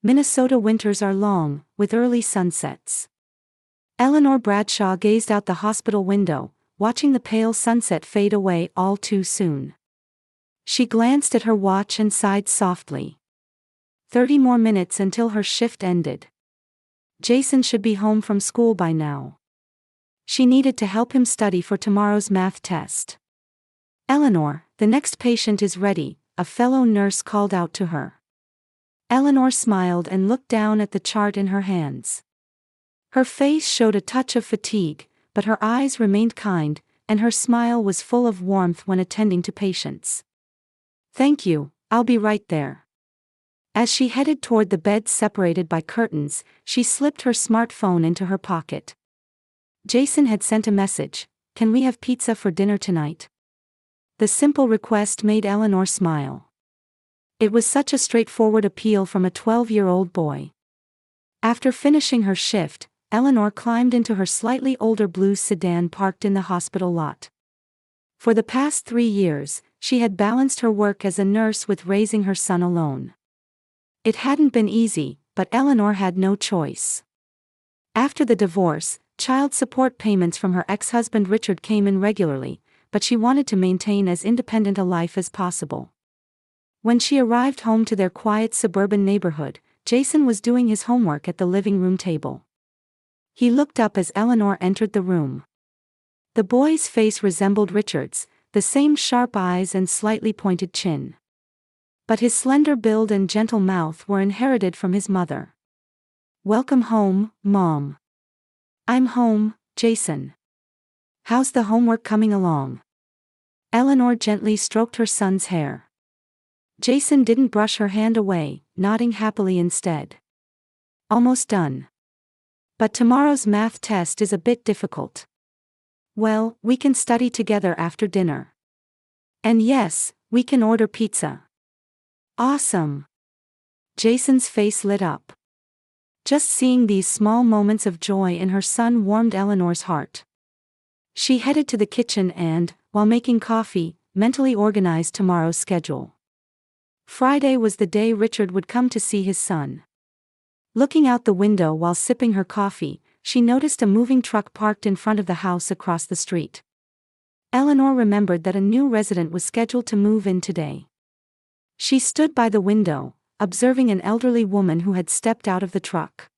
Minnesota winters are long, with early sunsets. Eleanor Bradshaw gazed out the hospital window, watching the pale sunset fade away all too soon. She glanced at her watch and sighed softly. 30 more minutes until her shift ended. Jason should be home from school by now. She needed to help him study for tomorrow's math test. "Eleanor, the next patient is ready," a fellow nurse called out to her. Eleanor smiled and looked down at the chart in her hands. Her face showed a touch of fatigue, but her eyes remained kind, and her smile was full of warmth when attending to patients. "Thank you, I'll be right there." As she headed toward the bed separated by curtains, she slipped her smartphone into her pocket. Jason had sent a message, "Can we have pizza for dinner tonight?" The simple request made Eleanor smile. It was such a straightforward appeal from a 12-year-old boy. After finishing her shift, Eleanor climbed into her slightly older blue sedan parked in the hospital lot. For the past 3 years, she had balanced her work as a nurse with raising her son alone. It hadn't been easy, but Eleanor had no choice. After the divorce, child support payments from her ex-husband Richard came in regularly, but she wanted to maintain as independent a life as possible. When she arrived home to their quiet suburban neighborhood, Jason was doing his homework at the living room table. He looked up as Eleanor entered the room. The boy's face resembled Richard's, the same sharp eyes and slightly pointed chin. But his slender build and gentle mouth were inherited from his mother. "Welcome home, Mom." "I'm home, Jason. How's the homework coming along?" Eleanor gently stroked her son's hair. Jason didn't brush her hand away, nodding happily instead. "Almost done. But tomorrow's math test is a bit difficult." "Well, we can study together after dinner. And yes, we can order pizza." "Awesome." Jason's face lit up. Just seeing these small moments of joy in her son warmed Eleanor's heart. She headed to the kitchen and, while making coffee, mentally organized tomorrow's schedule. Friday was the day Richard would come to see his son. Looking out the window while sipping her coffee, she noticed a moving truck parked in front of the house across the street. Eleanor remembered that a new resident was scheduled to move in today. She stood by the window, observing an elderly woman who had stepped out of the truck.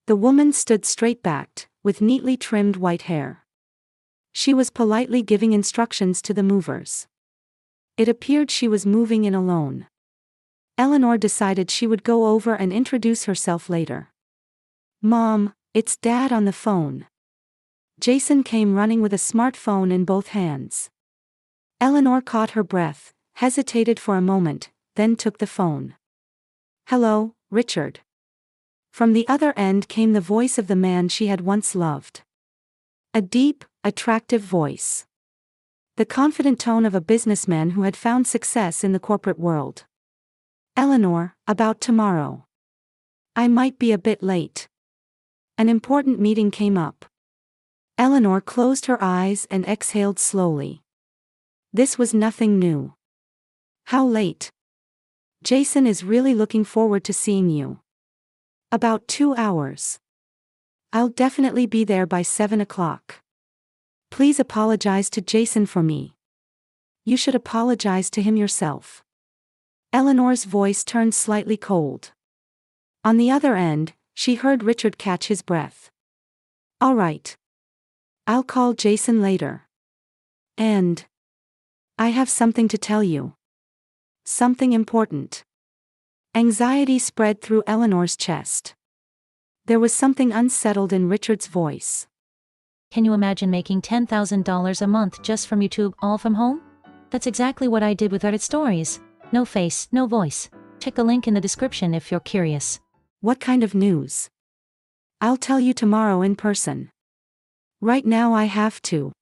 The woman stood straight-backed, with neatly trimmed white hair. She was politely giving instructions to the movers. It appeared she was moving in alone. Eleanor decided she would go over and introduce herself later. "Mom, it's Dad on the phone." Jason came running with a smartphone in both hands. Eleanor caught her breath, hesitated for a moment, then took the phone. "Hello, Richard." From the other end came the voice of the man she had once loved. A deep, attractive voice. The confident tone of a businessman who had found success in the corporate world. "Eleanor, about tomorrow. I might be a bit late. An important meeting came up." Eleanor closed her eyes and exhaled slowly. This was nothing new. "How late?" "Jason is really looking forward to seeing you." "About 2 hours. I'll definitely be there by 7 o'clock. Please apologize to Jason for me." "You should apologize to him yourself." Eleanor's voice turned slightly cold. On the other end, she heard Richard catch his breath. "All right. I'll call Jason later. And I have something to tell you. Something important." Anxiety spread through Eleanor's chest. There was something unsettled in Richard's voice. "Can you imagine making $10,000 a month just from YouTube, all from home? That's exactly what I did with Reddit Stories. No face, no voice. Check the link in the description if you're curious." "What kind of news?" "I'll tell you tomorrow in person. Right now I have to."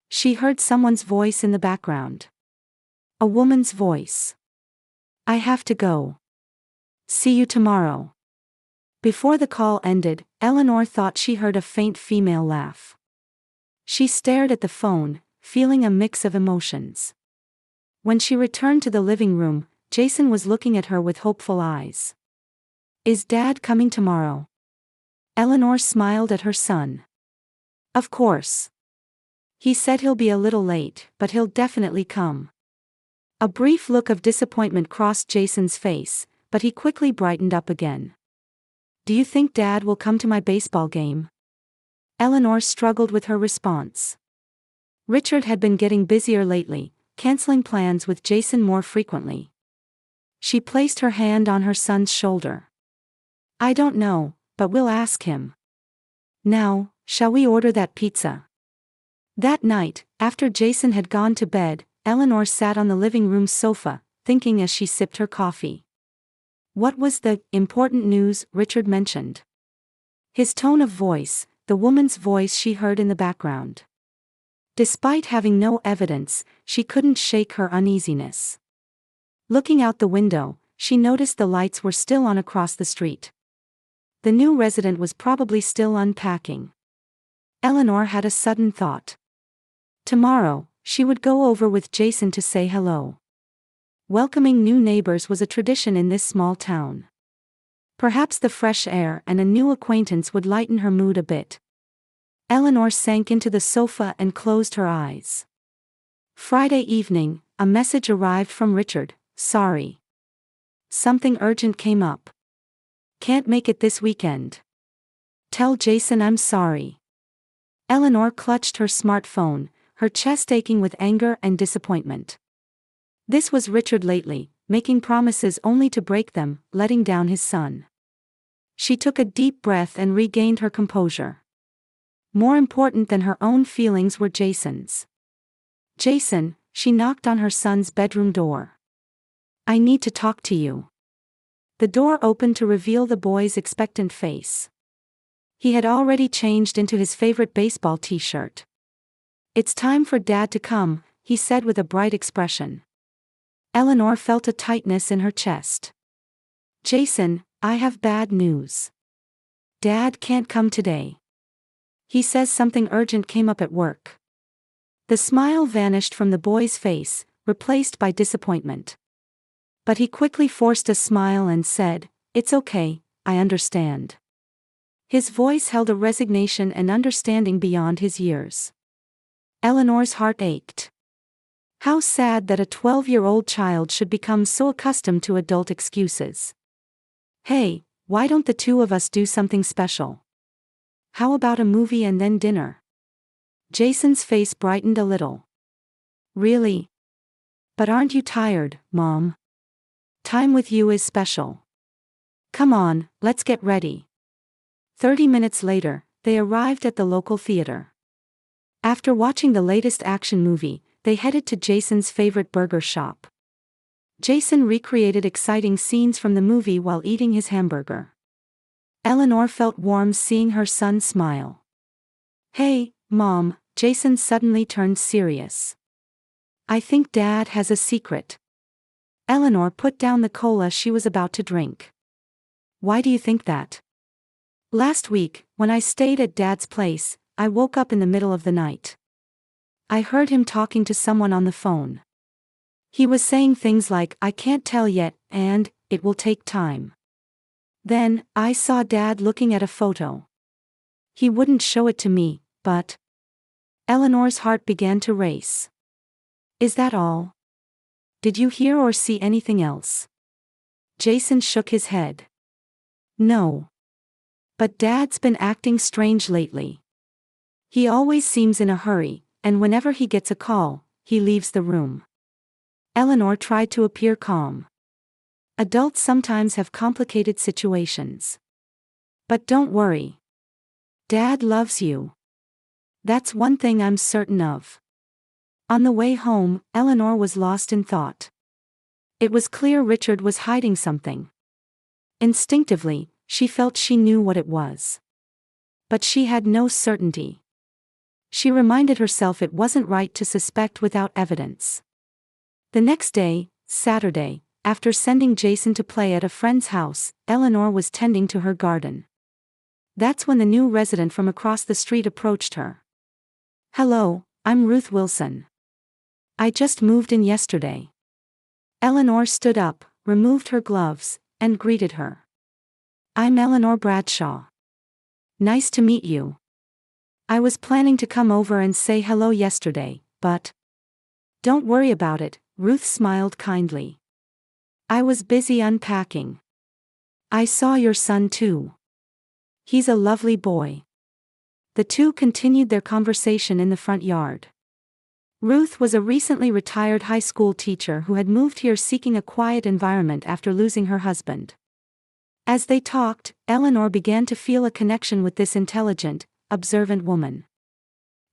She heard someone's voice in the background. A woman's voice. "I have to go. See you tomorrow." Before the call ended, Eleanor thought she heard a faint female laugh. She stared at the phone, feeling a mix of emotions. When she returned to the living room, Jason was looking at her with hopeful eyes. Is Dad coming tomorrow? Eleanor smiled at her son. Of course. He said he'll be a little late, but he'll definitely come. A brief look of disappointment crossed Jason's face, but he quickly brightened up again. Do you think Dad will come to my baseball game? Eleanor struggled with her response. Richard had been getting busier lately, canceling plans with Jason more frequently. She placed her hand on her son's shoulder. I don't know, but we'll ask him. Now, shall we order that pizza? That night, after Jason had gone to bed, Eleanor sat on the living room sofa, thinking as she sipped her coffee. What was the important news Richard mentioned? His tone of voice, the woman's voice she heard in the background. Despite having no evidence, she couldn't shake her uneasiness. Looking out the window, she noticed the lights were still on across the street. The new resident was probably still unpacking. Eleanor had a sudden thought. Tomorrow, she would go over with Jason to say hello. Welcoming new neighbors was a tradition in this small town. Perhaps the fresh air and a new acquaintance would lighten her mood a bit. Eleanor sank into the sofa and closed her eyes. Friday evening, a message arrived from Richard. Sorry. Something urgent came up. Can't make it this weekend. Tell Jason I'm sorry. Eleanor clutched her smartphone, her chest aching with anger and disappointment. This was Richard lately, making promises only to break them, letting down his son. She took a deep breath and regained her composure. More important than her own feelings were Jason's. Jason, she knocked on her son's bedroom door. I need to talk to you. The door opened to reveal the boy's expectant face. He had already changed into his favorite baseball t-shirt. It's time for Dad to come, he said with a bright expression. Eleanor felt a tightness in her chest. Jason, I have bad news. Dad can't come today. He says something urgent came up at work. The smile vanished from the boy's face, replaced by disappointment. But he quickly forced a smile and said, It's okay, I understand. His voice held a resignation and understanding beyond his years. Eleanor's heart ached. How sad that a 12-year-old child should become so accustomed to adult excuses. Hey, why don't the two of us do something special? How about a movie and then dinner? Jason's face brightened a little. Really? But aren't you tired, Mom? Time with you is special. Come on, let's get ready. 30 minutes later, they arrived at the local theater. After watching the latest action movie, they headed to Jason's favorite burger shop. Jason recreated exciting scenes from the movie while eating his hamburger. Eleanor felt warm seeing her son smile. Hey, Mom, Jason suddenly turned serious. I think Dad has a secret. Eleanor put down the cola she was about to drink. Why do you think that? Last week, when I stayed at Dad's place, I woke up in the middle of the night. I heard him talking to someone on the phone. He was saying things like, I can't tell yet, and, it will take time. Then, I saw Dad looking at a photo. He wouldn't show it to me, but... Eleanor's heart began to race. Is that all? Did you hear or see anything else? Jason shook his head. No. But Dad's been acting strange lately. He always seems in a hurry, and whenever he gets a call, he leaves the room. Eleanor tried to appear calm. Adults sometimes have complicated situations. But don't worry. Dad loves you. That's one thing I'm certain of. On the way home, Eleanor was lost in thought. It was clear Richard was hiding something. Instinctively, she felt she knew what it was. But she had no certainty. She reminded herself it wasn't right to suspect without evidence. The next day, Saturday, after sending Jason to play at a friend's house, Eleanor was tending to her garden. That's when the new resident from across the street approached her. Hello, I'm Ruth Wilson. I just moved in yesterday. Eleanor stood up, removed her gloves, and greeted her. I'm Eleanor Bradshaw. Nice to meet you. I was planning to come over and say hello yesterday, but don't worry about it, Ruth smiled kindly. I was busy unpacking. I saw your son too. He's a lovely boy. The two continued their conversation in the front yard. Ruth was a recently retired high school teacher who had moved here seeking a quiet environment after losing her husband. As they talked, Eleanor began to feel a connection with this intelligent, observant woman.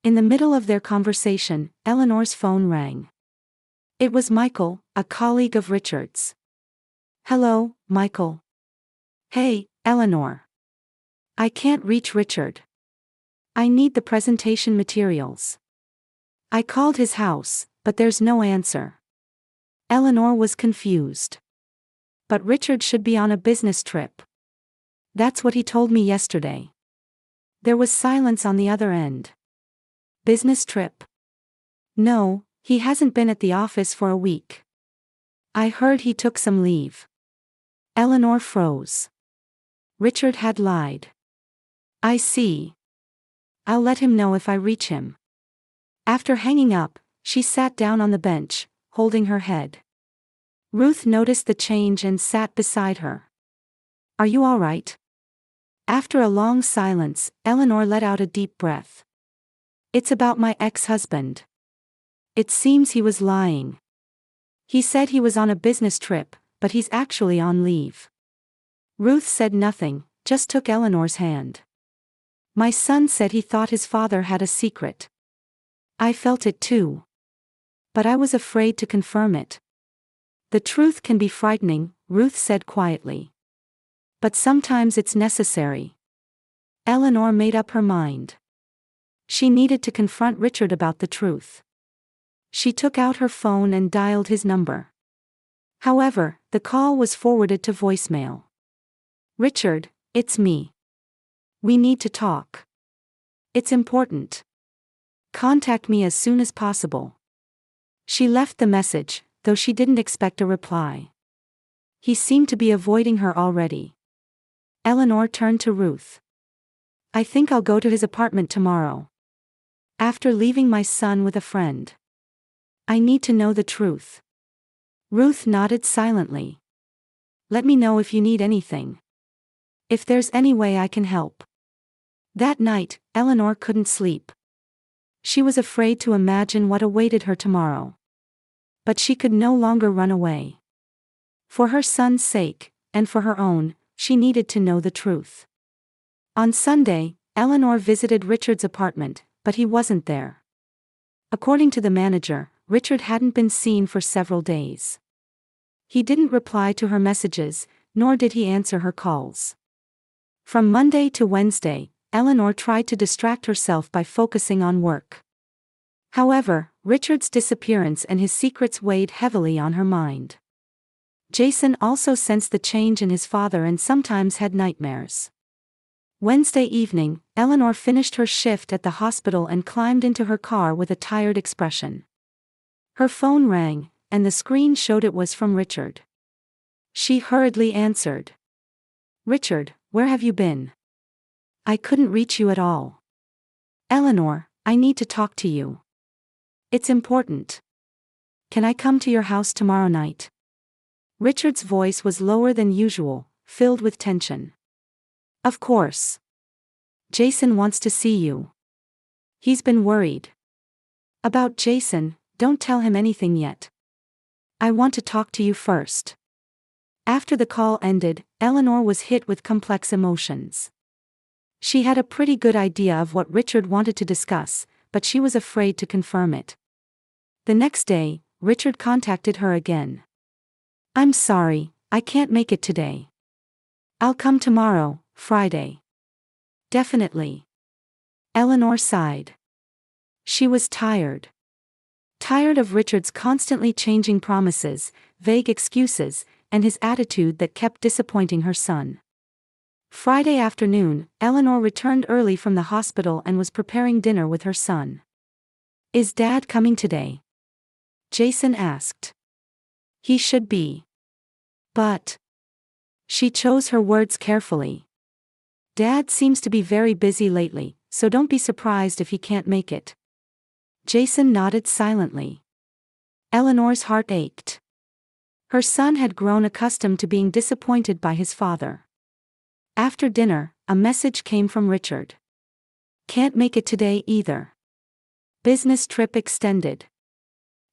In the middle of their conversation, Eleanor's phone rang. It was Michael, a colleague of Richard's. Hello, Michael. Hey, Eleanor. I can't reach Richard. I need the presentation materials. I called his house, but there's no answer. Eleanor was confused. But Richard should be on a business trip. That's what he told me yesterday. There was silence on the other end. Business trip? No, he hasn't been at the office for a week. I heard he took some leave. Eleanor froze. Richard had lied. I see. I'll let him know if I reach him. After hanging up, she sat down on the bench, holding her head. Ruth noticed the change and sat beside her. Are you all right? After a long silence, Eleanor let out a deep breath. It's about my ex-husband. It seems he was lying. He said he was on a business trip, but he's actually on leave. Ruth said nothing, just took Eleanor's hand. My son said he thought his father had a secret. I felt it too. But I was afraid to confirm it. The truth can be frightening, Ruth said quietly. But sometimes it's necessary. Eleanor made up her mind. She needed to confront Richard about the truth. She took out her phone and dialed his number. However, the call was forwarded to voicemail. Richard, it's me. We need to talk. It's important. Contact me as soon as possible. She left the message, though she didn't expect a reply. He seemed to be avoiding her already. Eleanor turned to Ruth. I think I'll go to his apartment tomorrow. After leaving my son with a friend. I need to know the truth. Ruth nodded silently. Let me know if you need anything. If there's any way I can help. That night, Eleanor couldn't sleep. She was afraid to imagine what awaited her tomorrow. But she could no longer run away. For her son's sake, and for her own, she needed to know the truth. On Sunday, Eleanor visited Richard's apartment, but he wasn't there. According to the manager, Richard hadn't been seen for several days. He didn't reply to her messages, nor did he answer her calls. From Monday to Wednesday, Eleanor tried to distract herself by focusing on work. However, Richard's disappearance and his secrets weighed heavily on her mind. Jason also sensed the change in his father and sometimes had nightmares. Wednesday evening, Eleanor finished her shift at the hospital and climbed into her car with a tired expression. Her phone rang, and the screen showed it was from Richard. She hurriedly answered. Richard, where have you been? I couldn't reach you at all. Eleanor, I need to talk to you. It's important. Can I come to your house tomorrow night? Richard's voice was lower than usual, filled with tension. Of course. Jason wants to see you. He's been worried. About Jason, don't tell him anything yet. I want to talk to you first. After the call ended, Eleanor was hit with complex emotions. She had a pretty good idea of what Richard wanted to discuss, but she was afraid to confirm it. The next day, Richard contacted her again. I'm sorry, I can't make it today. I'll come tomorrow, Friday. Definitely. Eleanor sighed. She was tired. Tired of Richard's constantly changing promises, vague excuses, and his attitude that kept disappointing her son. Friday afternoon, Eleanor returned early from the hospital and was preparing dinner with her son. Is Dad coming today? Jason asked. He should be. But She chose her words carefully. Dad seems to be very busy lately, so don't be surprised if he can't make it. Jason nodded silently. Eleanor's heart ached. Her son had grown accustomed to being disappointed by his father. After dinner, a message came from Richard. Can't make it today either. Business trip extended.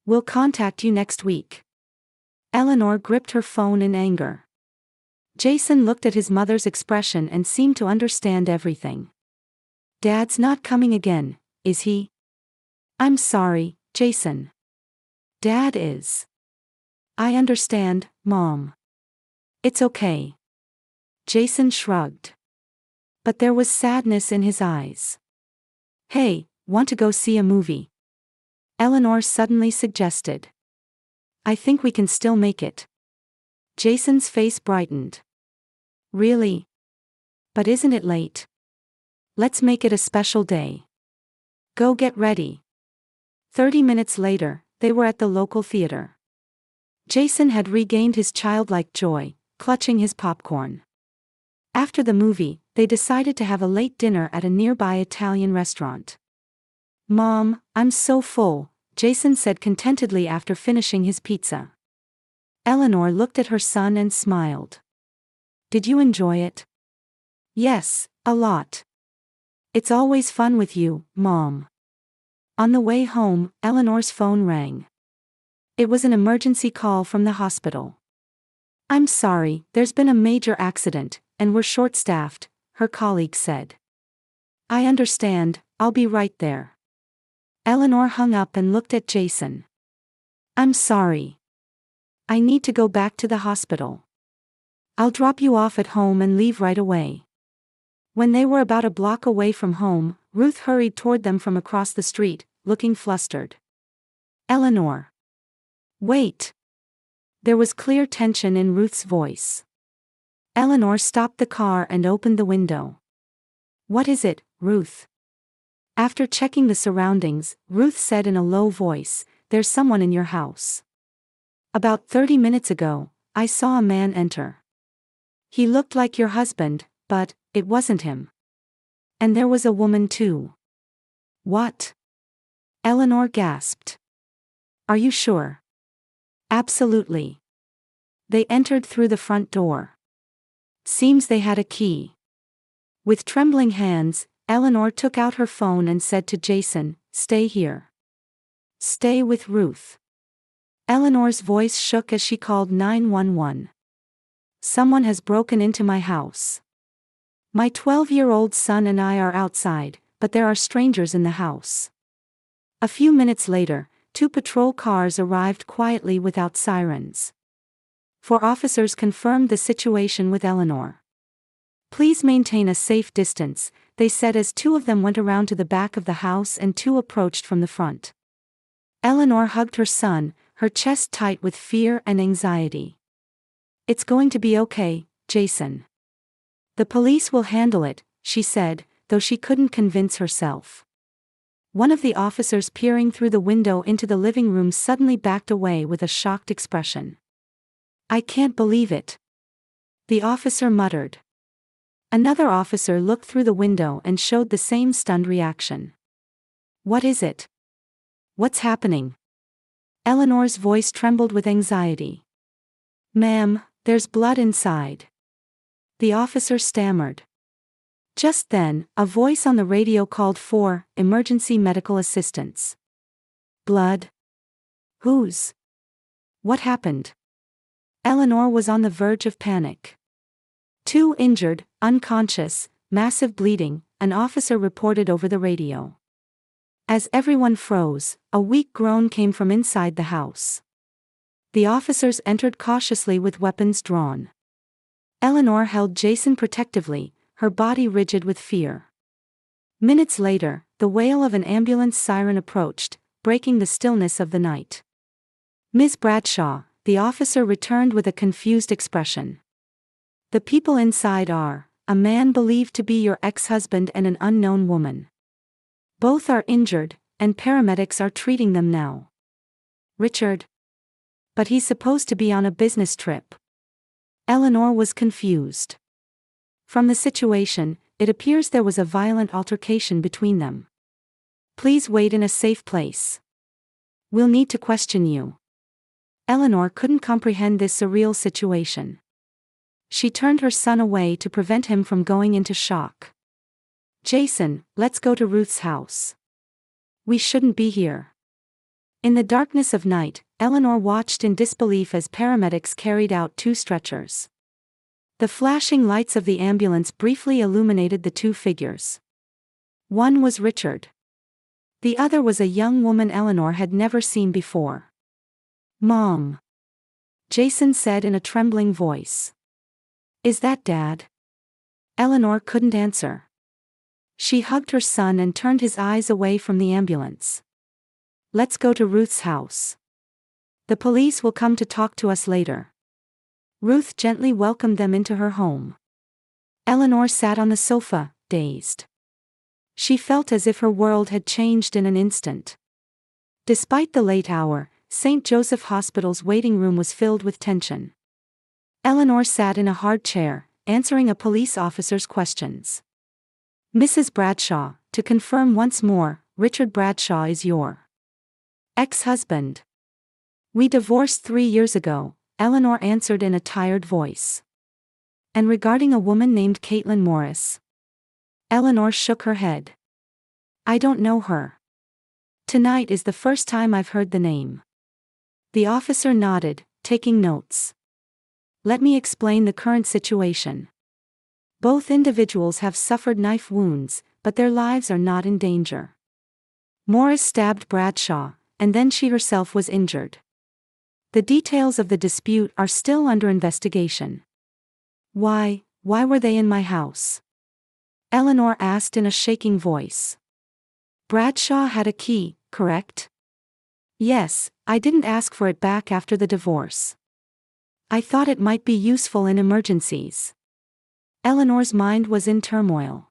We'll contact you next week. Eleanor gripped her phone in anger. Jason looked at his mother's expression and seemed to understand everything. Dad's not coming again, is he? I'm sorry, Jason. Dad is. I understand, Mom. It's okay. Jason shrugged. But there was sadness in his eyes. Hey, want to go see a movie? Eleanor suddenly suggested. I think we can still make it. Jason's face brightened. Really? But isn't it late? Let's make it a special day. Go get ready. 30 minutes later, they were at the local theater. Jason had regained his childlike joy, clutching his popcorn. After the movie, they decided to have a late dinner at a nearby Italian restaurant. Mom, I'm so full, Jason said contentedly after finishing his pizza. Eleanor looked at her son and smiled. Did you enjoy it? Yes, a lot. It's always fun with you, Mom. On the way home, Eleanor's phone rang. It was an emergency call from the hospital. I'm sorry, there's been a major accident, and we're short-staffed, her colleague said. I understand, I'll be right there. Eleanor hung up and looked at Jason. I'm sorry. I need to go back to the hospital. I'll drop you off at home and leave right away. When they were about a block away from home, Ruth hurried toward them from across the street, looking flustered. Eleanor. Wait. There was clear tension in Ruth's voice. Eleanor stopped the car and opened the window. What is it, Ruth? After checking the surroundings, Ruth said in a low voice, There's someone in your house. About 30 minutes ago, I saw a man enter. He looked like your husband, but it wasn't him. And there was a woman too. What? Eleanor gasped. Are you sure? Absolutely. They entered through the front door. Seems they had a key. With trembling hands, Eleanor took out her phone and said to Jason, Stay here. Stay with Ruth. Eleanor's voice shook as she called 911. Someone has broken into my house. My 12-year-old son and I are outside, but there are strangers in the house. A few minutes later, 2 patrol cars arrived quietly without sirens. 4 officers confirmed the situation with Eleanor. Please maintain a safe distance, they said as 2 of them went around to the back of the house and 2 approached from the front. Eleanor hugged her son, her chest tight with fear and anxiety. It's going to be okay, Jason. The police will handle it, she said, though she couldn't convince herself. One of the officers peering through the window into the living room suddenly backed away with a shocked expression. I can't believe it. The officer muttered. Another officer looked through the window and showed the same stunned reaction. What is it? What's happening? Eleanor's voice trembled with anxiety. Ma'am, there's blood inside. The officer stammered. Just then, a voice on the radio called for emergency medical assistance. Blood? Whose? What happened? Eleanor was on the verge of panic. 2 injured, unconscious, massive bleeding, an officer reported over the radio. As everyone froze, a weak groan came from inside the house. The officers entered cautiously with weapons drawn. Eleanor held Jason protectively, her body rigid with fear. Minutes later, the wail of an ambulance siren approached, breaking the stillness of the night. Miss Bradshaw, the officer returned with a confused expression. The people inside are, a man believed to be your ex-husband and an unknown woman. Both are injured, and paramedics are treating them now. Richard? But he's supposed to be on a business trip. Eleanor was confused. From the situation, it appears there was a violent altercation between them. Please wait in a safe place. We'll need to question you. Eleanor couldn't comprehend this surreal situation. She turned her son away to prevent him from going into shock. Jason, let's go to Ruth's house. We shouldn't be here. In the darkness of night, Eleanor watched in disbelief as paramedics carried out 2 stretchers. The flashing lights of the ambulance briefly illuminated the 2 figures. One was Richard. The other was a young woman Eleanor had never seen before. Mom. Jason said in a trembling voice. Is that Dad? Eleanor couldn't answer. She hugged her son and turned his eyes away from the ambulance. Let's go to Ruth's house. The police will come to talk to us later. Ruth gently welcomed them into her home. Eleanor sat on the sofa, dazed. She felt as if her world had changed in an instant. Despite the late hour, St. Joseph Hospital's waiting room was filled with tension. Eleanor sat in a hard chair, answering a police officer's questions. Mrs. Bradshaw, to confirm once more, Richard Bradshaw is your ex-husband. We divorced 3 years ago, Eleanor answered in a tired voice. And regarding a woman named Caitlin Morris? Eleanor shook her head. I don't know her. Tonight is the first time I've heard the name. The officer nodded, taking notes. Let me explain the current situation. Both individuals have suffered knife wounds, but their lives are not in danger. Morris stabbed Bradshaw, and then she herself was injured. The details of the dispute are still under investigation. Why were they in my house? Eleanor asked in a shaking voice. Bradshaw had a key, correct? Yes, I didn't ask for it back after the divorce. I thought it might be useful in emergencies. Eleanor's mind was in turmoil.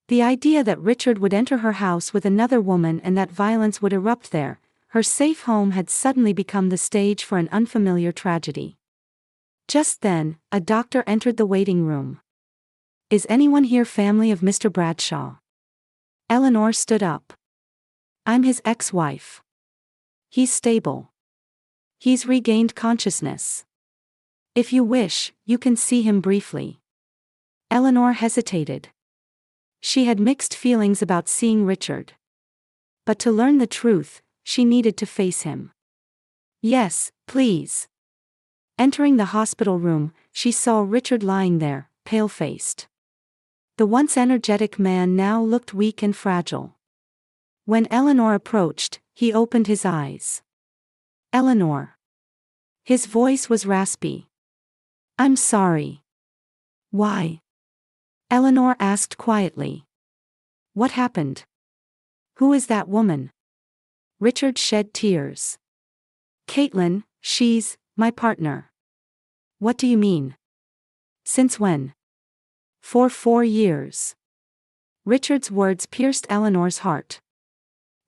The idea that Richard would enter her house with another woman and that violence would erupt there, her safe home had suddenly become the stage for an unfamiliar tragedy. Just then, a doctor entered the waiting room. Is anyone here family of Mr. Bradshaw? Eleanor stood up. I'm his ex-wife. He's stable. He's regained consciousness. If you wish, you can see him briefly. Eleanor hesitated. She had mixed feelings about seeing Richard. But to learn the truth, she needed to face him. Yes, please. Entering the hospital room, she saw Richard lying there, pale-faced. The once energetic man now looked weak and fragile. When Eleanor approached, he opened his eyes. Eleanor. His voice was raspy. I'm sorry. Why? Eleanor asked quietly. What happened? Who is that woman? Richard shed tears. Caitlin, she's my partner. What do you mean? Since when? For 4 years. Richard's words pierced Eleanor's heart.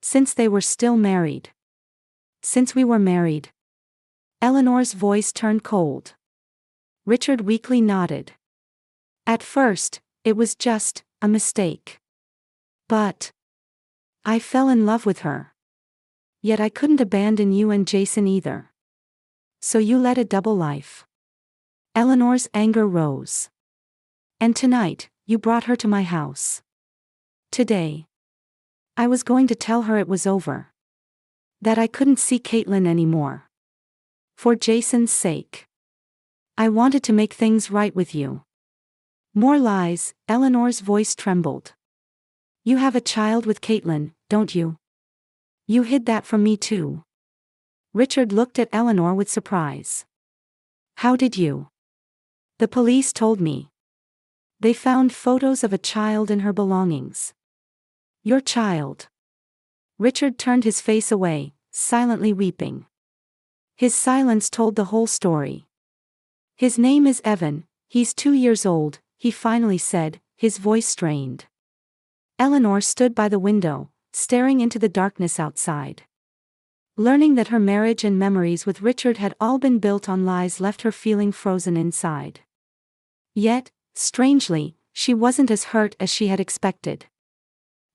Since they were still married. Since we were married. Eleanor's voice turned cold. Richard weakly nodded. At first, it was just a mistake. But I fell in love with her. Yet I couldn't abandon you and Jason either. So you led a double life. Eleanor's anger rose. And tonight, you brought her to my house. Today. I was going to tell her it was over. That I couldn't see Caitlin anymore. For Jason's sake. I wanted to make things right with you. More lies, Eleanor's voice trembled. You have a child with Caitlin, don't you? You hid that from me too. Richard looked at Eleanor with surprise. How did you? The police told me. They found photos of a child in her belongings. Your child. Richard turned his face away, silently weeping. His silence told the whole story. His name is Evan, he's 2 years old, he finally said, his voice strained. Eleanor stood by the window, staring into the darkness outside. Learning that her marriage and memories with Richard had all been built on lies left her feeling frozen inside. Yet, strangely, she wasn't as hurt as she had expected.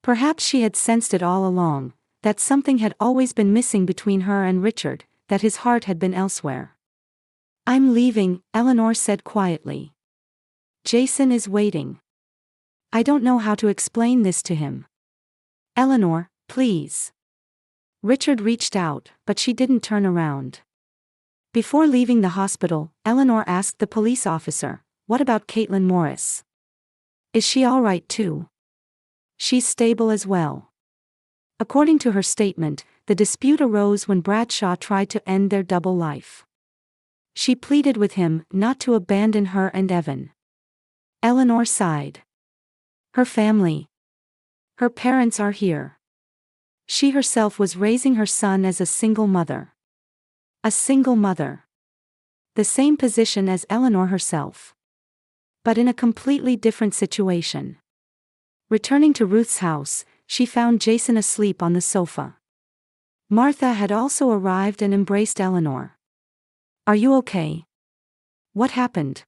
Perhaps she had sensed it all along, that something had always been missing between her and Richard, that his heart had been elsewhere. "I'm leaving," Eleanor said quietly. "Jason is waiting. I don't know how to explain this to him." "Eleanor, please." Richard reached out, but she didn't turn around. Before leaving the hospital, Eleanor asked the police officer, "What about Caitlin Morris? Is she all right too?" "She's stable as well." According to her statement, the dispute arose when Bradshaw tried to end their double life. She pleaded with him not to abandon her and Evan. Eleanor sighed. Her family. Her parents are here. She herself was raising her son as a single mother. A single mother. The same position as Eleanor herself. But in a completely different situation. Returning to Ruth's house, she found Jason asleep on the sofa. Martha had also arrived and embraced Eleanor. "Are you okay? What happened?"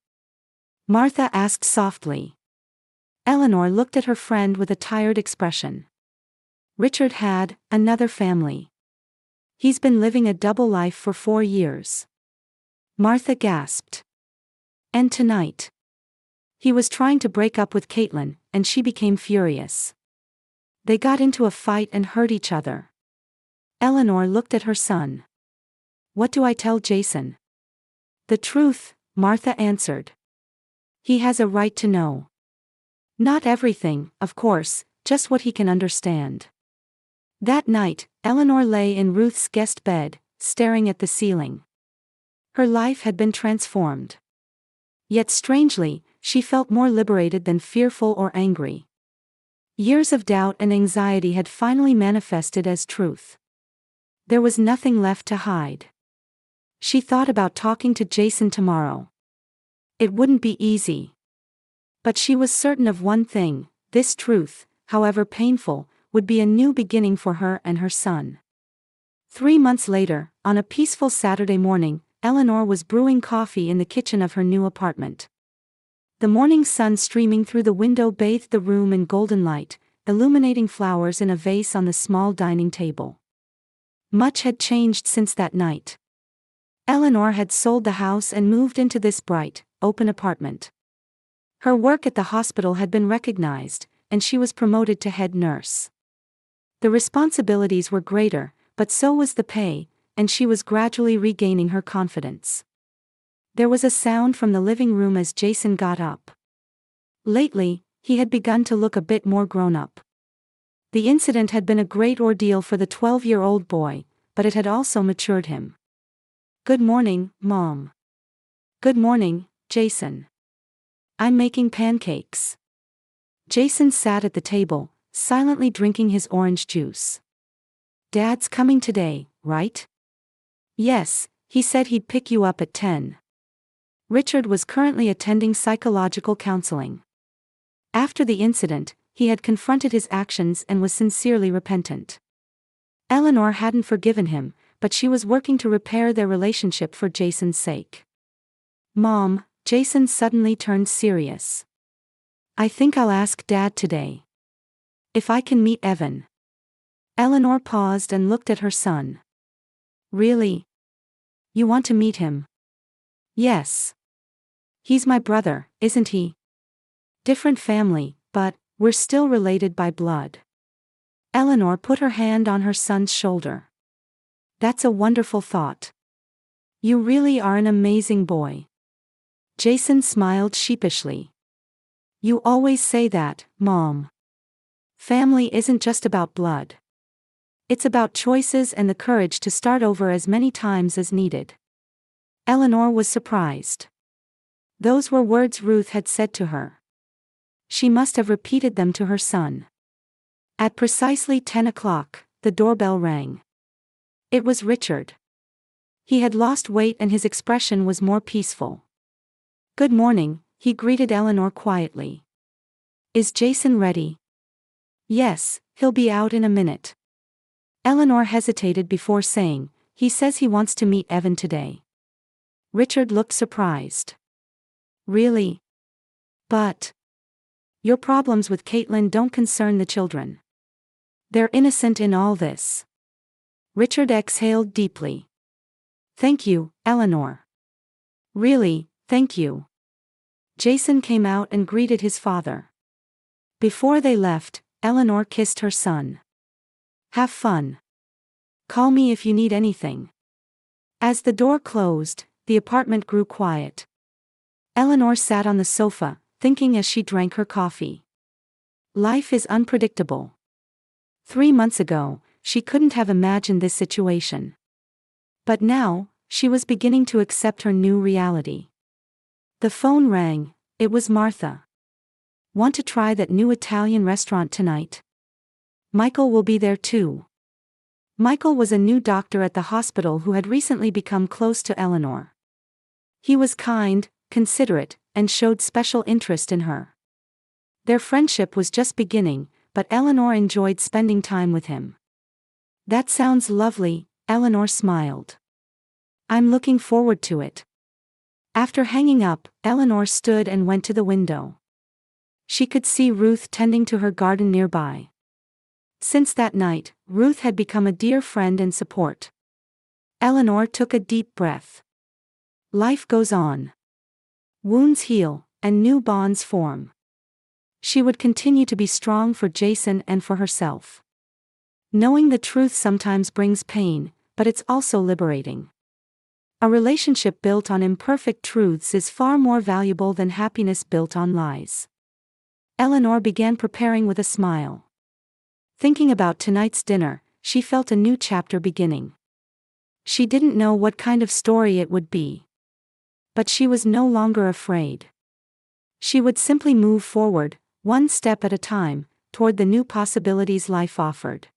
Martha asked softly. Eleanor looked at her friend with a tired expression. "Richard had another family. He's been living a double life for 4 years." Martha gasped. "And tonight? He was trying to break up with Caitlin, and she became furious. They got into a fight and hurt each other." Eleanor looked at her son. "What do I tell Jason?" "The truth," Martha answered. "He has a right to know. Not everything, of course, just what he can understand." That night, Eleanor lay in Ruth's guest bed, staring at the ceiling. Her life had been transformed. Yet strangely, she felt more liberated than fearful or angry. Years of doubt and anxiety had finally manifested as truth. There was nothing left to hide. She thought about talking to Jason tomorrow. It wouldn't be easy. But she was certain of one thing: this truth, however painful, would be a new beginning for her and her son. 3 months later, on a peaceful Saturday morning, Eleanor was brewing coffee in the kitchen of her new apartment. The morning sun streaming through the window bathed the room in golden light, illuminating flowers in a vase on the small dining table. Much had changed since that night. Eleanor had sold the house and moved into this bright, open apartment. Her work at the hospital had been recognized, and she was promoted to head nurse. The responsibilities were greater, but so was the pay, and she was gradually regaining her confidence. There was a sound from the living room as Jason got up. Lately, he had begun to look a bit more grown up. The incident had been a great ordeal for the 12-year-old boy, but it had also matured him. "Good morning, Mom." "Good morning, Jason. I'm making pancakes." Jason sat at the table, silently drinking his orange juice. "Dad's coming today, right?" "Yes, he said he'd pick you up at 10. Richard was currently attending psychological counseling. After the incident, he had confronted his actions and was sincerely repentant. Eleanor hadn't forgiven him, but she was working to repair their relationship for Jason's sake. "Mom," Jason suddenly turned serious. "I think I'll ask Dad today. If I can meet Evan." Eleanor paused and looked at her son. "Really? You want to meet him?" "Yes. He's my brother, isn't he? Different family, but we're still related by blood." Eleanor put her hand on her son's shoulder. "That's a wonderful thought. You really are an amazing boy." Jason smiled sheepishly. "You always say that, Mom. Family isn't just about blood. It's about choices and the courage to start over as many times as needed." Eleanor was surprised. Those were words Ruth had said to her. She must have repeated them to her son. At precisely 10 o'clock, the doorbell rang. It was Richard. He had lost weight and his expression was more peaceful. "Good morning," he greeted Eleanor quietly. "Is Jason ready?" "Yes, he'll be out in a minute." Eleanor hesitated before saying, "He says he wants to meet Evan today." Richard looked surprised. "Really? But your problems with Caitlin don't concern the children. They're innocent in all this." Richard exhaled deeply. "Thank you, Eleanor. Really, thank you." Jason came out and greeted his father. Before they left, Eleanor kissed her son. "Have fun. Call me if you need anything." As the door closed, the apartment grew quiet. Eleanor sat on the sofa, thinking as she drank her coffee. Life is unpredictable. 3 months ago, she couldn't have imagined this situation. But now, she was beginning to accept her new reality. The phone rang. It was Martha. "Want to try that new Italian restaurant tonight? Michael will be there too." Michael was a new doctor at the hospital who had recently become close to Eleanor. He was kind, considerate, and showed special interest in her. Their friendship was just beginning, but Eleanor enjoyed spending time with him. "That sounds lovely," Eleanor smiled. "I'm looking forward to it." After hanging up, Eleanor stood and went to the window. She could see Ruth tending to her garden nearby. Since that night, Ruth had become a dear friend and support. Eleanor took a deep breath. Life goes on. Wounds heal, and new bonds form. She would continue to be strong for Jason and for herself. Knowing the truth sometimes brings pain, but it's also liberating. A relationship built on imperfect truths is far more valuable than happiness built on lies. Eleanor began preparing with a smile. Thinking about tonight's dinner, she felt a new chapter beginning. She didn't know what kind of story it would be. But she was no longer afraid. She would simply move forward, one step at a time, toward the new possibilities life offered.